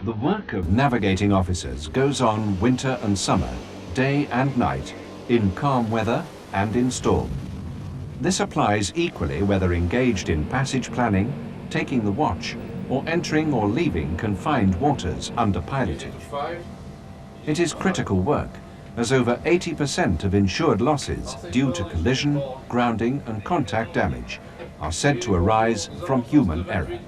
The work of navigating officers goes on winter and summer, day and night, in calm weather and in storm. This applies equally whether engaged in passage planning, taking the watch, or entering or leaving confined waters under piloting. It is critical work, as over 80% of insured losses due to collision, grounding and contact damage are said to arise from human error.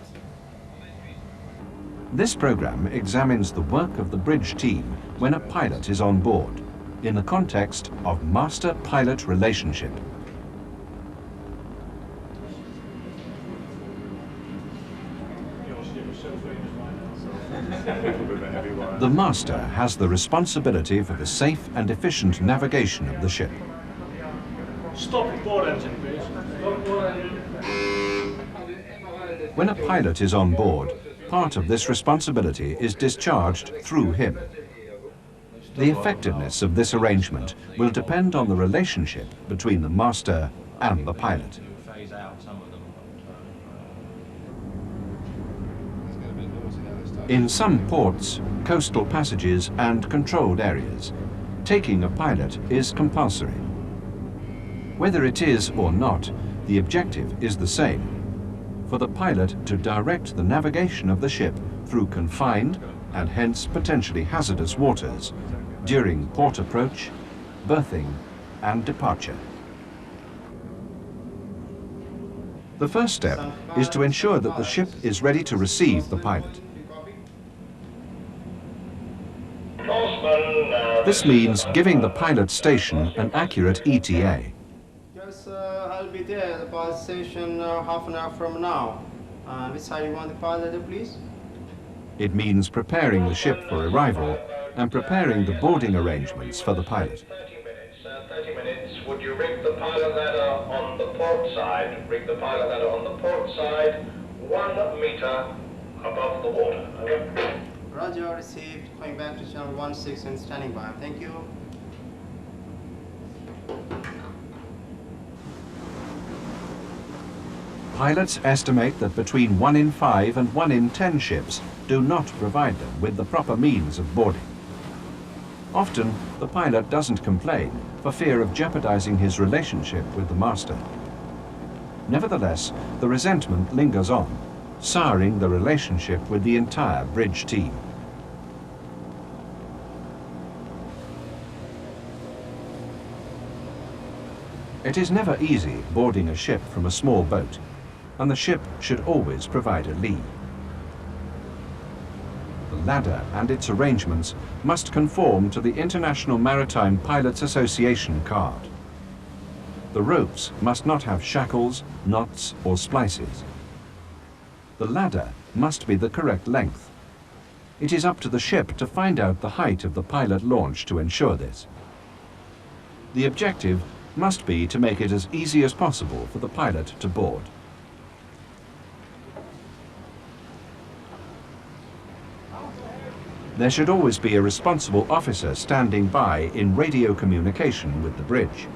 This program examines the work of the bridge team when a pilot is on board, in the context of master-pilot relationship. The master has the responsibility for the safe and efficient navigation of the ship. Stop board engine, please. Stop board engine. When a pilot is on board, part of this responsibility is discharged through him. The effectiveness of this arrangement will depend on the relationship between the master and the pilot. In some ports, coastal passages and controlled areas, taking a pilot is compulsory. Whether it is or not, the objective is the same: for the pilot to direct the navigation of the ship through confined and hence potentially hazardous waters during port approach, berthing and departure. The first step is to ensure that the ship is ready to receive the pilot. This means giving the pilot station an accurate ETA. Yes, I'll be there at the pilot station half an hour from now. Which side you want the pilot, please? It means preparing the ship for arrival and preparing the boarding arrangements for the pilot. 30 minutes. Would you rig the pilot ladder on the port side? Rig the pilot ladder on the port side, 1 meter above the water. Okay? Roger, received. Going back to channel 16 and standing by. Thank you. Pilots estimate that between 1 in 5 and 1 in 10 ships do not provide them with the proper means of boarding. Often, the pilot doesn't complain for fear of jeopardizing his relationship with the master. Nevertheless, the resentment lingers on, souring the relationship with the entire bridge team. It is never easy boarding a ship from a small boat, and the ship should always provide a lee. The ladder and its arrangements must conform to the International Maritime Pilots Association card. The ropes must not have shackles, knots or splices. The ladder must be the correct length. It is up to the ship to find out the height of the pilot launch to ensure this. The objective must be to make it as easy as possible for the pilot to board. There should always be a responsible officer standing by in radio communication with the bridge.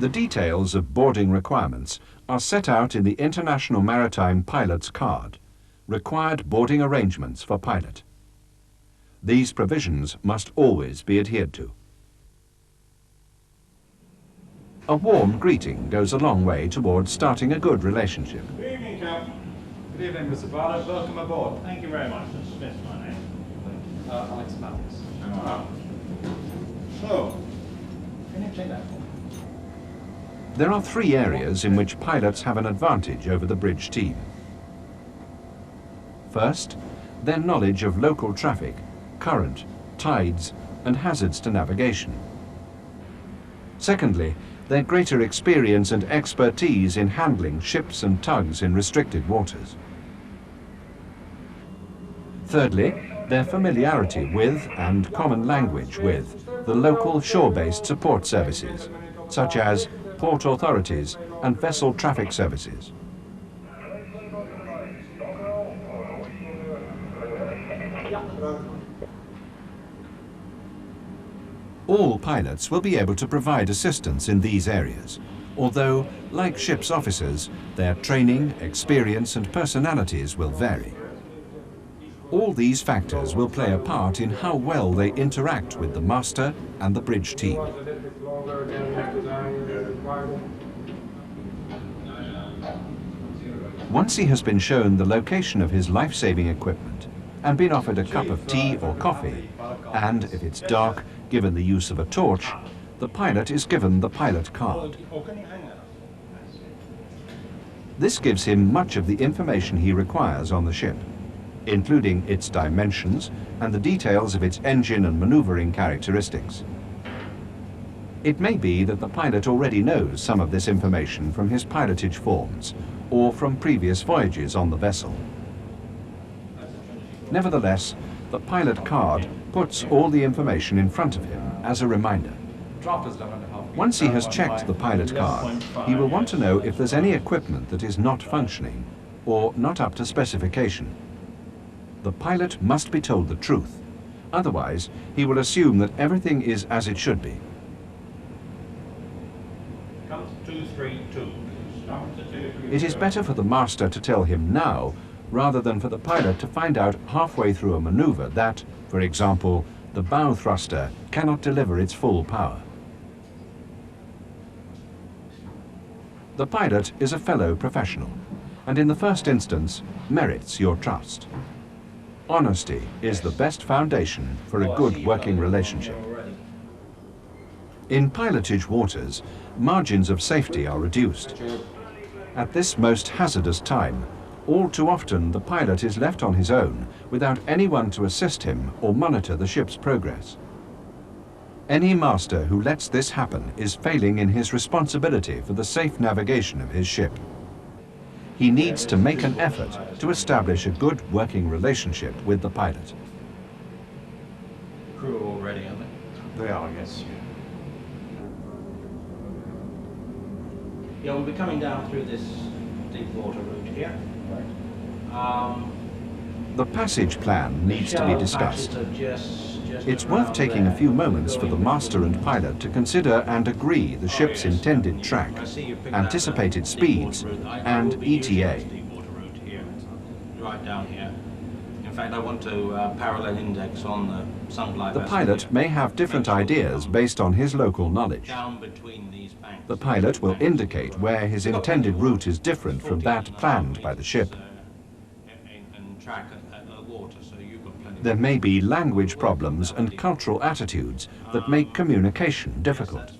The details of boarding requirements are set out in the International Maritime Pilot's Card, Required Boarding Arrangements for Pilot. These provisions must always be adhered to. A warm greeting goes a long way towards starting a good relationship. Good evening, Captain. Good evening, Mr. Bartlett. Welcome aboard. Thank you very much. Mr. Smith, my name. Alex Mallis. Ah. So, can you check that for me? There are 3 areas in which pilots have an advantage over the bridge team. First, their knowledge of local traffic, current, tides, and hazards to navigation. Secondly, their greater experience and expertise in handling ships and tugs in restricted waters. Thirdly, their familiarity with and common language with the local shore-based support services, such as port authorities and vessel traffic services. All pilots will be able to provide assistance in these areas, although, like ship's officers, their training, experience and personalities will vary. All these factors will play a part in how well they interact with the master and the bridge team. Once he has been shown the location of his life-saving equipment and been offered a cup of tea or coffee, and if it's dark, given the use of a torch, the pilot is given the pilot card. This gives him much of the information he requires on the ship, including its dimensions and the details of its engine and maneuvering characteristics. It may be that the pilot already knows some of this information from his pilotage forms or from previous voyages on the vessel. Nevertheless, the pilot card puts all the information in front of him as a reminder. Once he has checked the pilot card, he will want to know if there's any equipment that is not functioning or not up to specification. The pilot must be told the truth, otherwise he will assume that everything is as it should be. Come to 232. Stop to 232. It is better for the master to tell him now, rather than for the pilot to find out halfway through a maneuver that, for example, the bow thruster cannot deliver its full power. The pilot is a fellow professional, and in the first instance, merits your trust. Honesty is the best foundation for a good working relationship. In pilotage waters, margins of safety are reduced. At this most hazardous time, all too often the pilot is left on his own without anyone to assist him or monitor the ship's progress. Any master who lets this happen is failing in his responsibility for the safe navigation of his ship. He needs to make an effort to establish a good working relationship with the pilot. Crew are all ready, aren't they? They are, yes. Yeah, we'll be coming down through this deep water route here. The passage plan needs to be discussed. It's worth taking a few moments for the master and pilot to consider and agree the ship's intended track, anticipated speeds, and ETA. Right down here. In fact, I want to parallel index on the sunlight. The pilot may have different ideas based on his local knowledge. Down between these banks. The pilot will indicate where his intended route is different from that planned by the ship. And track water, so you've got plenty. There may be language problems and cultural attitudes that make communication difficult.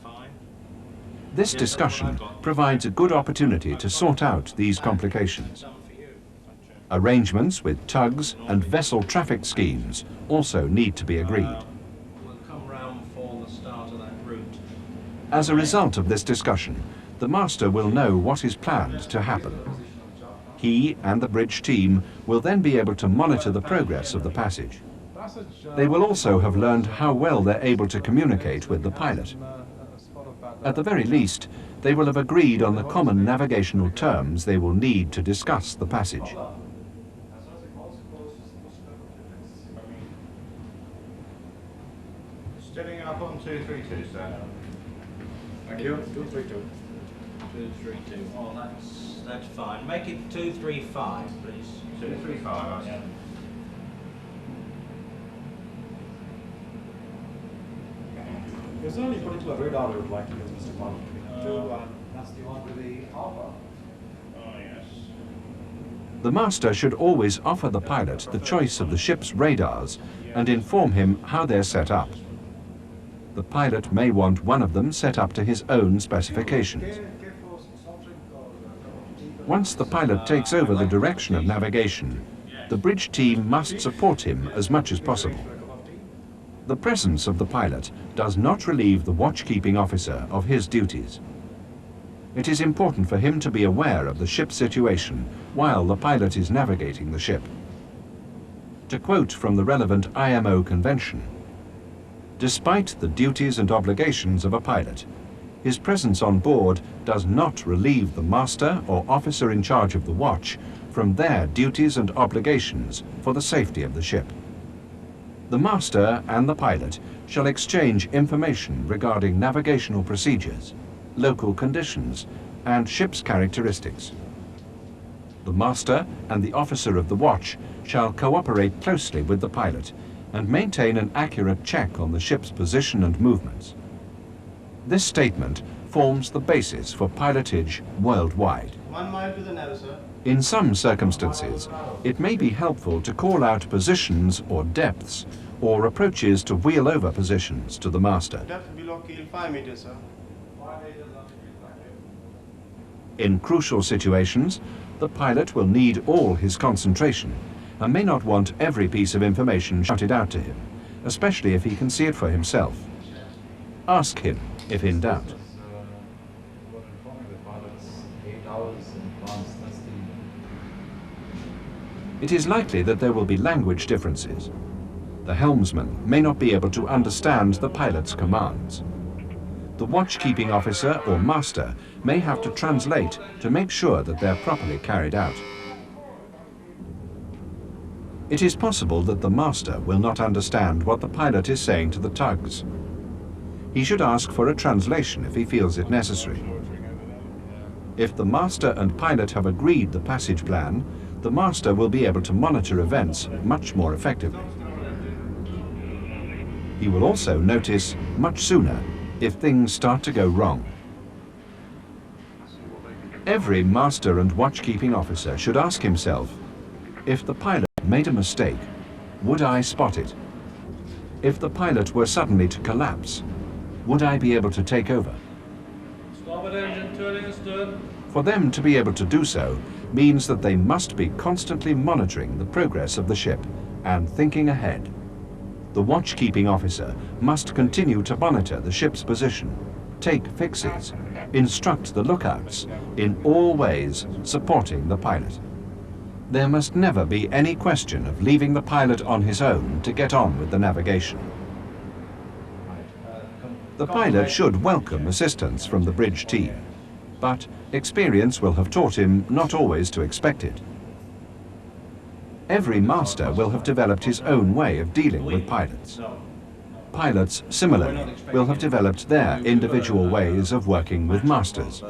This discussion provides a good opportunity to sort out these complications. Arrangements with tugs and vessel traffic schemes also need to be agreed. We'll come round for the start of that route. As a result of this discussion, the master will know what is planned to happen. He and the bridge team will then be able to monitor the progress of the passage. They will also have learned how well they're able to communicate with the pilot. At the very least, they will have agreed on the common navigational terms they will need to discuss the passage. Steading up on 232, sir. Thank you. 232. 232. Oh, that's fine. Make it 235, please. 235, yeah. Is there any particular radar we would like to use, Mr. Bond? That's the one with the alpha. Oh, yes. The master should always offer the pilot the choice of the ship's radars and inform him how they're set up. The pilot may want one of them set up to his own specifications. Once the pilot takes over the direction of navigation, the bridge team must support him as much as possible. The presence of the pilot does not relieve the watchkeeping officer of his duties. It is important for him to be aware of the ship's situation while the pilot is navigating the ship. To quote from the relevant IMO convention, despite the duties and obligations of a pilot, his presence on board does not relieve the master or officer in charge of the watch from their duties and obligations for the safety of the ship. The master and the pilot shall exchange information regarding navigational procedures, local conditions and ship's characteristics. The master and the officer of the watch shall cooperate closely with the pilot and maintain an accurate check on the ship's position and movements. This statement forms the basis for pilotage worldwide. 1 mile to the narrow, sir. In some circumstances, it may be helpful to call out positions or depths or approaches to wheel over positions to the master. Depth below keel 5 meters, sir. In crucial situations, the pilot will need all his concentration and may not want every piece of information shouted out to him, especially if he can see it for himself. Ask him if in doubt. We're informing the pilots 8 hours in advance. That's the It is likely that there will be language differences. The helmsman may not be able to understand the pilot's commands. The watch-keeping officer or master may have to translate to make sure that they're properly carried out. It is possible that the master will not understand what the pilot is saying to the tugs. He should ask for a translation if he feels it necessary. If the master and pilot have agreed the passage plan, the master will be able to monitor events much more effectively. He will also notice much sooner if things start to go wrong. Every master and watch-keeping officer should ask himself, if the pilot made a mistake, would I spot it? If the pilot were suddenly to collapse, would I be able to take over? Starboard engine turning astern. For them to be able to do so means that they must be constantly monitoring the progress of the ship and thinking ahead. The watch-keeping officer must continue to monitor the ship's position, take fixes, instruct the lookouts, in all ways supporting the pilot. There must never be any question of leaving the pilot on his own to get on with the navigation. The pilot should welcome assistance from the bridge team, but experience will have taught him not always to expect it. Every master will have developed his own way of dealing with pilots. Pilots, similarly, will have developed their individual ways of working with masters.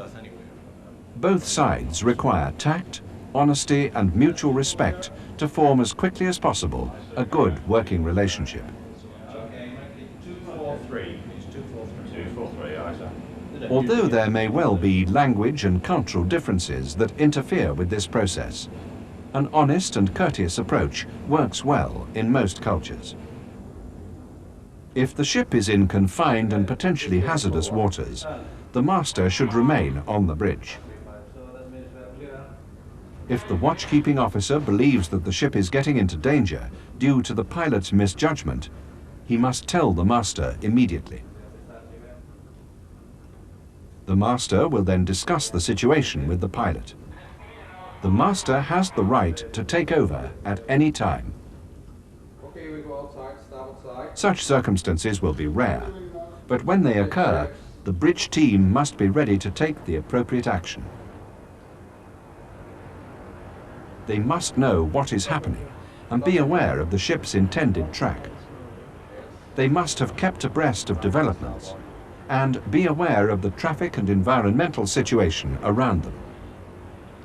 Both sides require tact, honesty, and mutual respect to form as quickly as possible a good working relationship. 243. It's 243. 243, aye, sir. Although there may well be language and cultural differences that interfere with this process, an honest and courteous approach works well in most cultures. If the ship is in confined and potentially hazardous waters, the master should remain on the bridge. If the watch-keeping officer believes that the ship is getting into danger due to the pilot's misjudgment, he must tell the master immediately. The master will then discuss the situation with the pilot. The master has the right to take over at any time. Okay, we go outside, starboard side. Such circumstances will be rare, but when they occur, the bridge team must be ready to take the appropriate action. They must know what is happening and be aware of the ship's intended track. They must have kept abreast of developments and be aware of the traffic and environmental situation around them.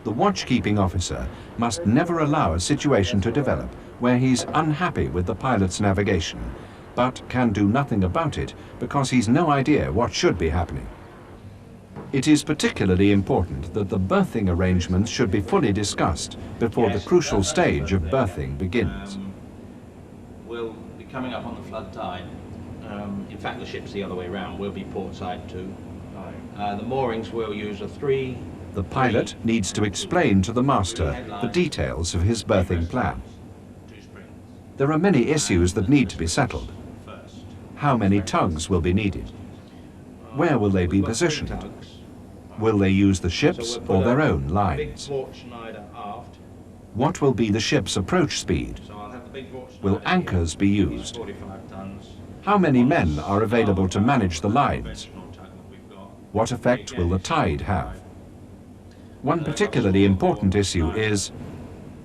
The watch-keeping officer must never allow a situation to develop where he's unhappy with the pilot's navigation, but can do nothing about it because he's no idea what should be happening. It is particularly important that the berthing arrangements should be fully discussed before the crucial stage of berthing begins. We'll be coming up on the flood tide. In fact, the ship's the other way around. We'll be port side too. The moorings will use a 3. The pilot needs to explain to the master the details of his berthing plan. 2 springs. There are many issues that need to be settled. First. How many tugs will be needed? Where will they be We've got 3 positioned? tugs. Will they use the ship's So we'll or put their a own Big lines? port Schneider aft. What will be the ship's approach speed? So I'll have the big port Will Schneider anchors be here, used? 45 tons. How many men are available to manage the lines? Conventional tug that we've got. What effect will the tide have? One particularly important issue is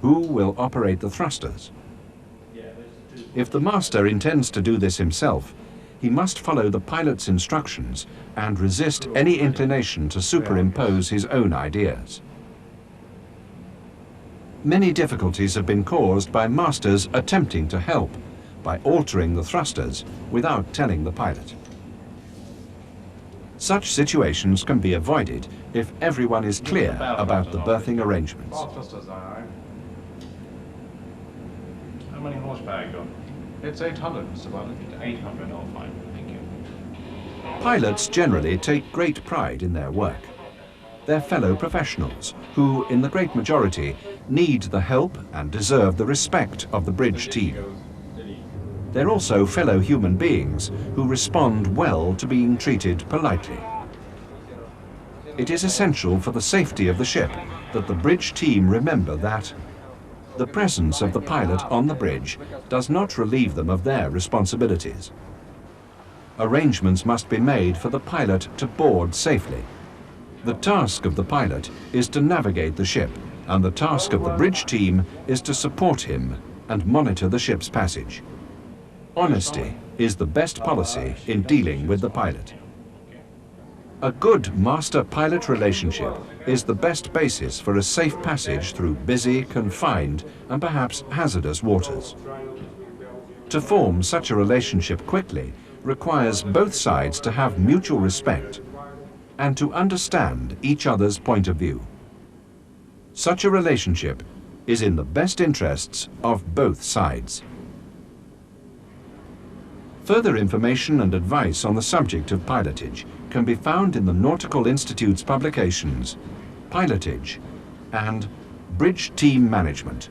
who will operate the thrusters? If the master intends to do this himself, he must follow the pilot's instructions and resist any inclination to superimpose his own ideas. Many difficulties have been caused by masters attempting to help by altering the thrusters without telling the pilot. Such situations can be avoided if everyone is clear about the berthing arrangements. Bar thrusters, aye. How many horsepower you got? It's 800, Mr. Bartlett. 800, oh fine, thank you. Pilots generally take great pride in their work. They're fellow professionals who, in the great majority, need the help and deserve the respect of the bridge team. They're also fellow human beings who respond well to being treated politely. It is essential for the safety of the ship that the bridge team remember that the presence of the pilot on the bridge does not relieve them of their responsibilities. Arrangements must be made for the pilot to board safely. The task of the pilot is to navigate the ship, and the task of the bridge team is to support him and monitor the ship's passage. Honesty is the best policy in dealing with the pilot. A good master-pilot relationship is the best basis for a safe passage through busy, confined, and perhaps hazardous waters. To form such a relationship quickly requires both sides to have mutual respect and to understand each other's point of view. Such a relationship is in the best interests of both sides. Further information and advice on the subject of pilotage can be found in the Nautical Institute's publications, Pilotage and Bridge Team Management.